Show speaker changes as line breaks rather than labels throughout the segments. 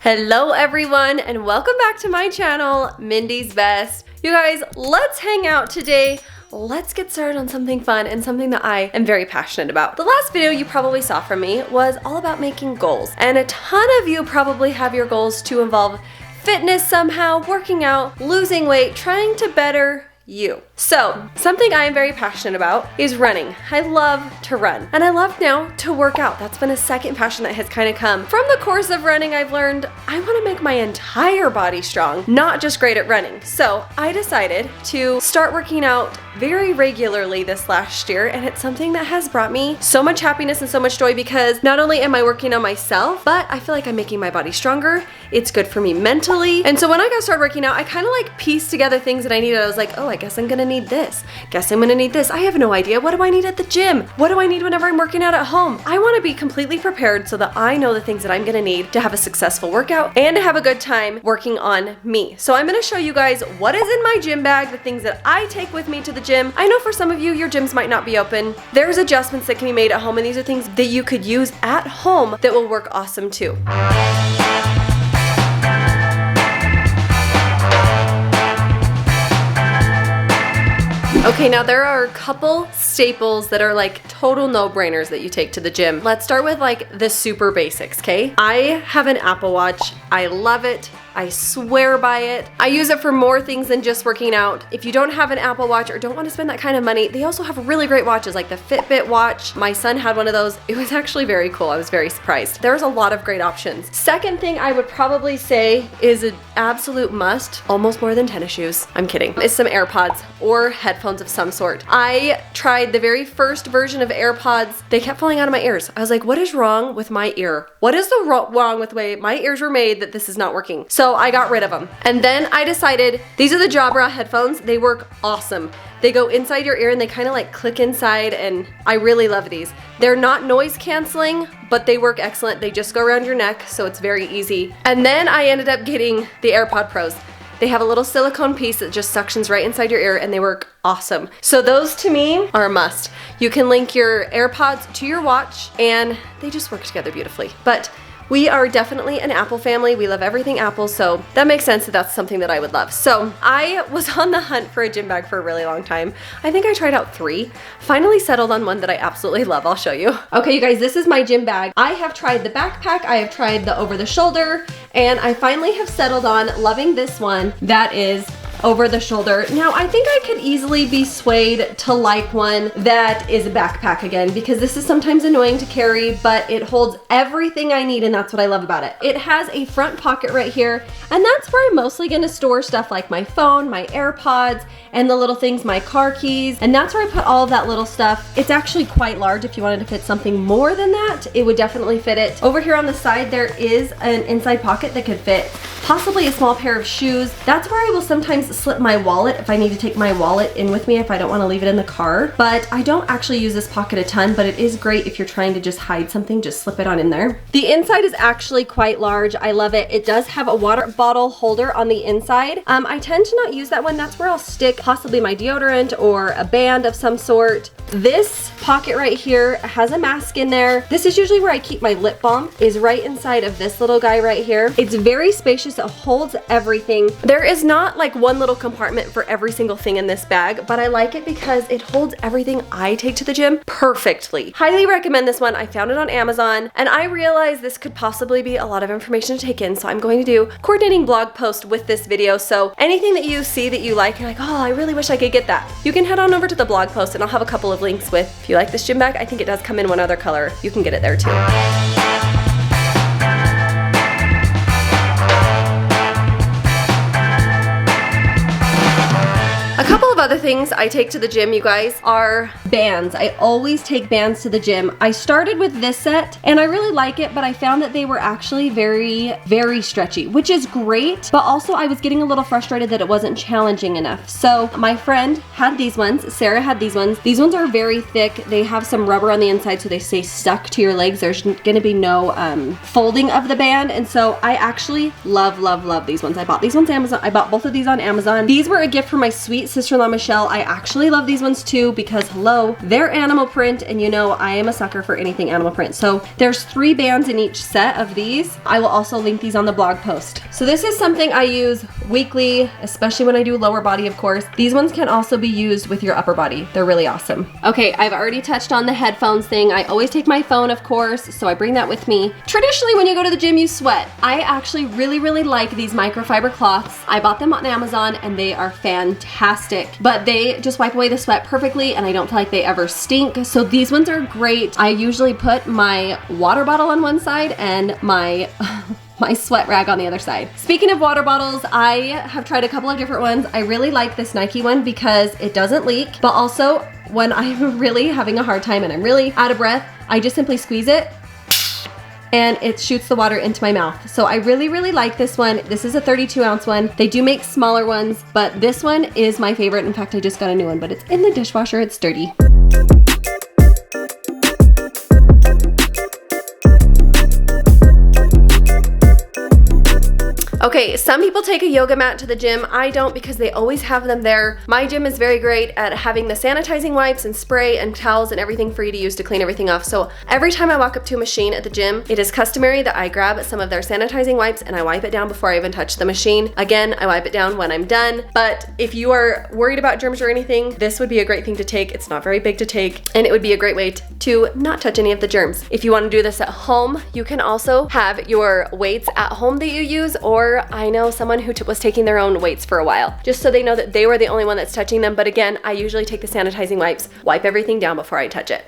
Hello everyone and welcome back to my channel, Mindy's Best. You guys, let's hang out today. Let's get started on something fun and something that I am very passionate about. The last video you probably saw from me was all about making goals, and a ton of you probably have your goals to involve fitness somehow, working out, losing weight, trying to better you. So, something I am very passionate about is running. I love to run, and I love now to work out. That's been a second passion that has kind of come. From the course of running, I've learned I want to make my entire body strong, not just great at running. So, I decided to start working out very regularly this last year, and it's something that has brought me so much happiness and so much joy because not only am I working on myself, but I feel like I'm making my body stronger. It's good for me mentally. And so when I got started working out, I kind of like pieced together things that I needed. I was like, oh, I guess I'm gonna need this. Guess I'm gonna need this. I have no idea. What do I need at the gym? What do I need whenever I'm working out at home? I wanna be completely prepared so that I know the things that I'm gonna need to have a successful workout and to have a good time working on me. So I'm gonna show you guys what is in my gym bag, the things that I take with me to the gym. I know for some of you, your gyms might not be open. There's adjustments that can be made at home, and these are things that you could use at home that will work awesome too. Okay, now there are a couple staples that are like total no-brainers that you take to the gym. Let's start with like the super basics, okay? I have an Apple Watch. I love it. I swear by it. I use it for more things than just working out. If you don't have an Apple Watch or don't want to spend that kind of money, they also have really great watches like the Fitbit watch. My son had one of those. It was actually very cool. I was very surprised. There's a lot of great options. Second thing I would probably say is an absolute must, almost more than tennis shoes. I'm kidding. Is some AirPods or headphones of some sort. I tried the very first version of AirPods. They kept falling out of my ears. I was like, what is wrong with my ear? What is wrong with the way my ears were made that this is not working? So I got rid of them. And then I decided, these are the Jabra headphones. They work awesome. They go inside your ear and they kind of like click inside, and I really love these. They're not noise canceling, but they work excellent. They just go around your neck, so it's very easy. And then I ended up getting the AirPod Pros. They have a little silicone piece that just suctions right inside your ear, and they work awesome. So those to me are a must. You can link your AirPods to your watch and they just work together beautifully. But we are definitely an Apple family. We love everything Apple, so that makes sense that that's something that I would love. So I was on the hunt for a gym bag for a really long time. I think I tried out 3. Finally settled on one that I absolutely love. I'll show you. Okay, you guys, this is my gym bag. I have tried the backpack, I have tried the over the shoulder, and I finally have settled on loving this one that is over the shoulder. Now, I think I could easily be swayed to like one that is a backpack again, because this is sometimes annoying to carry, but it holds everything I need, and that's what I love about it. It has a front pocket right here, and that's where I'm mostly gonna store stuff like my phone, my AirPods, and the little things, my car keys, and that's where I put all of that little stuff. It's actually quite large. If you wanted to fit something more than that, it would definitely fit it. Over here on the side, there is an inside pocket that could fit possibly a small pair of shoes. That's where I will sometimes slip my wallet if I need to take my wallet in with me if I don't want to leave it in the car. But I don't actually use this pocket a ton, but it is great if you're trying to just hide something, just slip it on in there. The inside is actually quite large. I love it. It does have a water bottle holder on the inside. I tend to not use that one. That's where I'll stick possibly my deodorant or a band of some sort. This pocket right here has a mask in there. This is usually where I keep my lip balm, is right inside of this little guy right here. It's very spacious. It holds everything. There is not like one little compartment for every single thing in this bag, but I like it because it holds everything I take to the gym perfectly. Highly recommend this one. I found it on Amazon, and I realized this could possibly be a lot of information to take in, so I'm going to do a coordinating blog post with this video. So anything that you see that you like, you're like, oh, I really wish I could get that. You can head on over to the blog post, and I'll have a couple of links with, if you like this gym bag, I think it does come in one other color. You can get it there too. A couple of other things I take to the gym, you guys, are bands. I always take bands to the gym. I started with this set and I really like it, but I found that they were actually very, very stretchy, which is great, but also I was getting a little frustrated that it wasn't challenging enough. So my friend had these ones, Sarah had these ones. These ones are very thick. They have some rubber on the inside so they stay stuck to your legs. There's gonna be no folding of the band, and so I actually love, love, love these ones. I bought these ones on Amazon. I bought both of these on Amazon. These were a gift from my sweet sister-in-law Michelle. smell. I actually love these ones too because hello, they're animal print, and you know I am a sucker for anything animal print. So there's 3 bands in each set of these. I will also link these on the blog post. So this is something I use weekly, especially when I do lower body, of course. These ones can also be used with your upper body. They're really awesome. Okay, I've already touched on the headphones thing. I always take my phone, of course, so I bring that with me. Traditionally, when you go to the gym, you sweat. I actually really like these microfiber cloths. I bought them on Amazon and they are fantastic, but they just wipe away the sweat perfectly and I don't feel like they ever stink. So these ones are great. I usually put my water bottle on one side and my sweat rag on the other side. Speaking of water bottles, I have tried a couple of different ones. I really like this Nike one because it doesn't leak, but also when I'm really having a hard time and I'm really out of breath, I just simply squeeze it and it shoots the water into my mouth. So I really like this one. This is a 32-ounce one. They do make smaller ones, but this one is my favorite. In fact, I just got a new one, but it's in the dishwasher. It's dirty. Okay, some people take a yoga mat to the gym. I don't because they always have them there. My gym is very great at having the sanitizing wipes and spray and towels and everything for you to use to clean everything off. So every time I walk up to a machine at the gym, it is customary that I grab some of their sanitizing wipes and I wipe it down before I even touch the machine. Again, I wipe it down when I'm done. But if you are worried about germs or anything, this would be a great thing to take. It's not very big to take and it would be a great way to not touch any of the germs. If you want to do this at home, you can also have your weights at home that you use, or I know someone who was taking their own weights for a while, just so they know that they were the only one that's touching them. But again, I usually take the sanitizing wipes, wipe everything down before I touch it.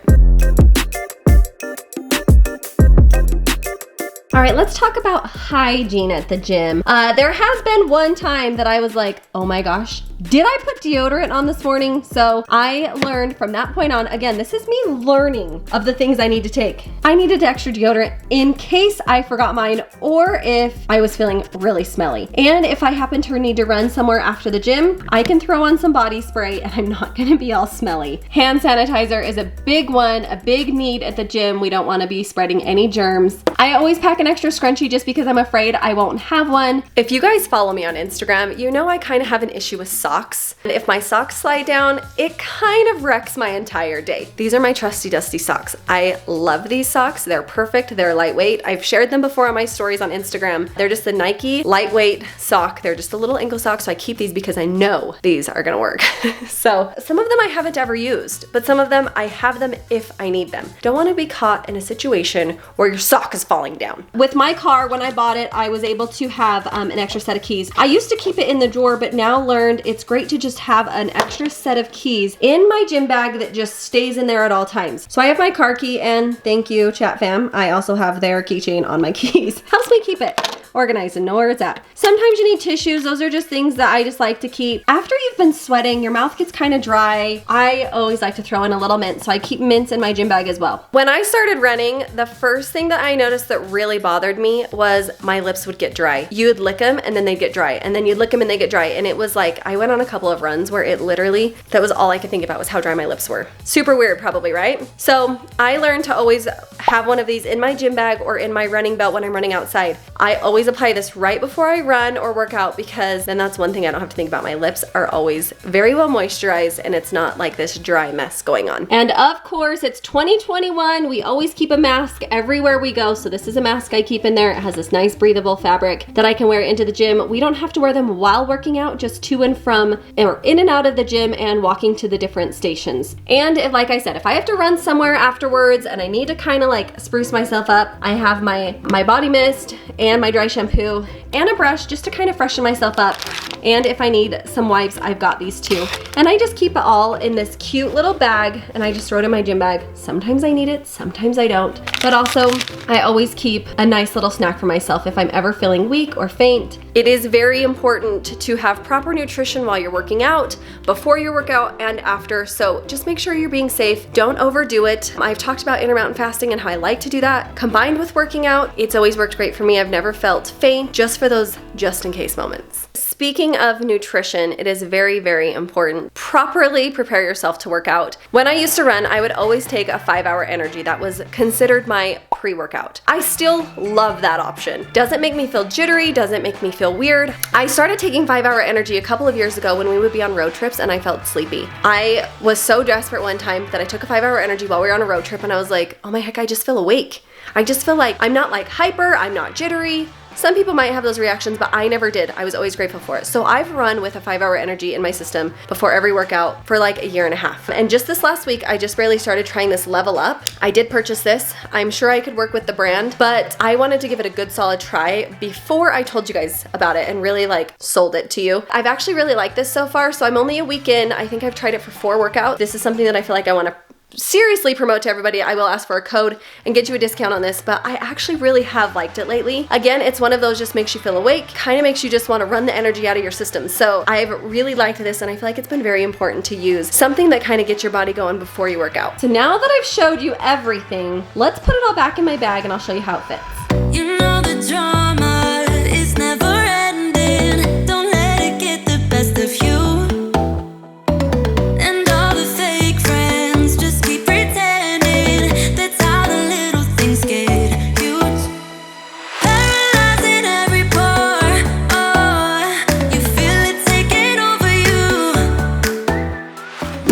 All right, let's talk about hygiene at the gym. There has been one time that I was like, oh my gosh, did I put deodorant on this morning? So I learned from that point on, again, this is me learning of the things I need to take. I needed extra deodorant in case I forgot mine or if I was feeling really smelly. And if I happen to need to run somewhere after the gym, I can throw on some body spray and I'm not gonna be all smelly. Hand sanitizer is a big one, a big need at the gym. We don't wanna be spreading any germs. I always pack an extra scrunchie just because I'm afraid I won't have one. If you guys follow me on Instagram, you know I kind of have an issue with socks. And if my socks slide down, it kind of wrecks my entire day. These are my trusty dusty socks. I love these socks. They're perfect. They're lightweight. I've shared them before on my stories on Instagram. They're just the Nike lightweight sock. They're just a little ankle sock, so I keep these because I know these are gonna work. So some of them I haven't ever used, but some of them I have them if I need them. Don't want to be caught in a situation where your sock is falling down. With my car, when I bought it, I was able to have an extra set of keys. I used to keep it in the drawer, but now learned it's great to just have an extra set of keys in my gym bag that just stays in there at all times. So I have my car key, and thank you, chat fam. I also have their keychain on my keys. Helps me keep it organized and know where it's at. Sometimes you need tissues. Those are just things that I just like to keep. After you've been sweating, your mouth gets kind of dry. I always like to throw in a little mint, so I keep mints in my gym bag as well. When I started running, the first thing that I noticed that really bothered me was my lips would get dry. You would lick them and then they'd get dry, and then you'd lick them and they get dry. And it was like, I went on a couple of runs where it literally, that was all I could think about was how dry my lips were. Super weird probably, right? So I learned to always have one of these in my gym bag or in my running belt when I'm running outside. I always apply this right before I run or work out because then that's one thing I don't have to think about. My lips are always very well moisturized and it's not like this dry mess going on. And of course, it's 2021. We always keep a mask everywhere we go. So this is a mask I keep in there. It has this nice breathable fabric that I can wear into the gym. We don't have to wear them while working out, just to and from or in and out of the gym and walking to the different stations. And if, like I said, if I have to run somewhere afterwards and I need to kind of like spruce myself up, I have my body mist and my dry shampoo and a brush just to kind of freshen myself up. And if I need some wipes, I've got these too. And I just keep it all in this cute little bag and I just throw it in my gym bag. Sometimes I need it, sometimes I don't. But also, I always keep a nice little snack for myself if I'm ever feeling weak or faint. It is very important to have proper nutrition while you're working out, before your workout and after. So just make sure you're being safe. Don't overdo it. I've talked about intermittent fasting and how I like to do that. Combined with working out, it's always worked great for me. I've never felt felt faint, just for those just in case moments. Speaking of nutrition, it is very, very important. Properly prepare yourself to work out. When I used to run, I would always take a 5-hour energy. That was considered my pre-workout. I still love that option. Doesn't make me feel jittery, doesn't make me feel weird. I started taking 5-hour energy a couple of years ago when we would be on road trips and I felt sleepy. I was so desperate one time that I took a 5-hour energy while we were on a road trip and I was like, oh my heck, I just feel awake. I just feel like I'm not like hyper, I'm not jittery. Some people might have those reactions, but I never did. I was always grateful for it. So I've run with a 5-hour energy in my system before every workout for like a year and a half. And just this last week, I just barely started trying this Level Up. I did purchase this. I'm sure I could work with the brand, but I wanted to give it a good solid try before I told you guys about it and really like sold it to you. I've actually really liked this so far. So I'm only a week in. I think I've tried it for 4 workouts. This is something that I feel like I want to seriously promote to everybody. I will ask for a code and get you a discount on this, but I actually really have liked it lately. Again, it's one of those just makes you feel awake, kind of makes you just want to run the energy out of your system. So I've really liked this and I feel like it's been very important to use something that kind of gets your body going before you work out. So now that I've showed you everything, let's put it all back in my bag and I'll show you how it fits.
You know the drama is never ending. Don't let it get the best of you.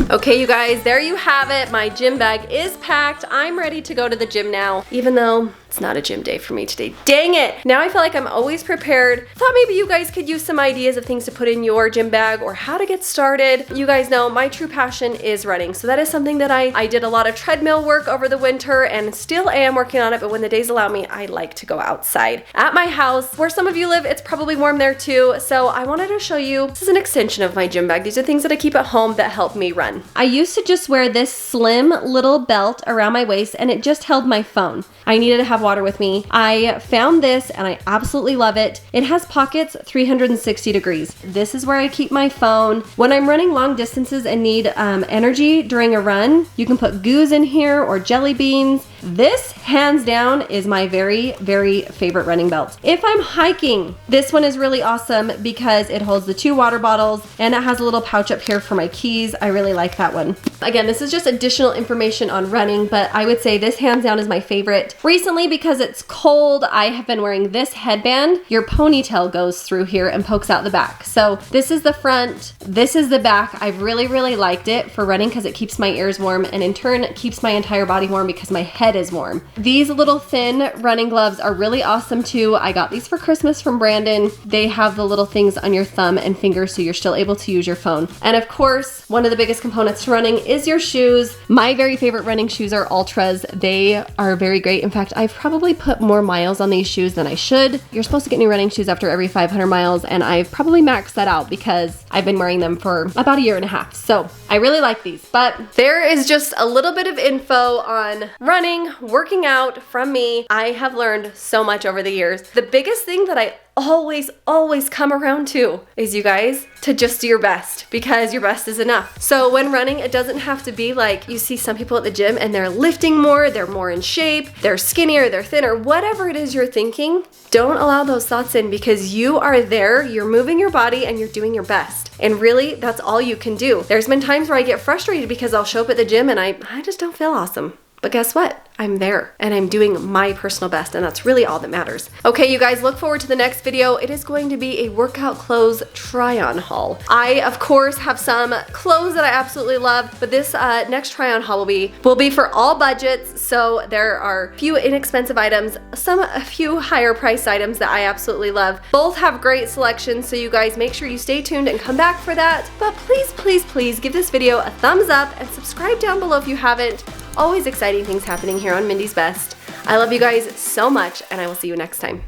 Okay, you guys, there you have it. My gym bag is packed. I'm ready to go to the gym now, even though it's not a gym day for me today. Dang it! Now I feel like I'm always prepared. Thought maybe you guys could use some ideas of things to put in your gym bag or how to get started. You guys know my true passion is running, so that is something that I did a lot of treadmill work over the winter and still am working on it, but when the days allow me, I like to go outside. At my house, where some of you live, it's probably warm there too, so I wanted to show you, this is an extension of my gym bag. These are things that I keep at home that help me run. I used to just wear this slim little belt around my waist and it just held my phone. I needed to have water with me. I found this and I absolutely love it. It has pockets 360 degrees. This is where I keep my phone. When I'm running long distances and need energy during a run, you can put goos in here or jelly beans. This, hands down, is my very, very favorite running belt. If I'm hiking, this one is really awesome because it holds the 2 water bottles and it has a little pouch up here for my keys. I really like that one. Again, this is just additional information on running, but I would say this hands down is my favorite. Recently, because it's cold, I have been wearing this headband. Your ponytail goes through here and pokes out the back. So this is the front, this is the back. I've really, really liked it for running because it keeps my ears warm and in turn it keeps my entire body warm because my head is warm. These little thin running gloves are really awesome too. I got these for Christmas from Brandon. They have the little things on your thumb and finger so you're still able to use your phone. And of course, one of the biggest components to running is your shoes. My very favorite running shoes are Ultras. They are very great. In fact, I've probably put more miles on these shoes than I should. You're supposed to get new running shoes after every 500 miles and I've probably maxed that out because I've been wearing them for about a year and a half. So I really like these, but there is just a little bit of info on running, working out from me. I have learned so much over the years. The biggest thing that I always come around to is, you guys, to just do your best because your best is enough. So when running, it doesn't have to be like you see some people at the gym and they're lifting more, they're more in shape, they're skinnier, they're thinner, whatever it is you're thinking, don't allow those thoughts in because you are there, you're moving your body and you're doing your best. And really, that's all you can do. There's been times where I get frustrated because I'll show up at the gym and I just don't feel awesome. But guess what? I'm there and I'm doing my personal best and that's really all that matters. Okay, you guys, look forward to the next video. It is going to be a workout clothes try-on haul. I, of course, have some clothes that I absolutely love, but this next try-on haul will be for all budgets. So there are a few inexpensive items, a few higher priced items that I absolutely love. Both have great selections, so you guys make sure you stay tuned and come back for that. But please, please, please give this video a thumbs up and subscribe down below if you haven't. Always exciting things happening here on Mindys Best. I love you guys so much and I will see you next time.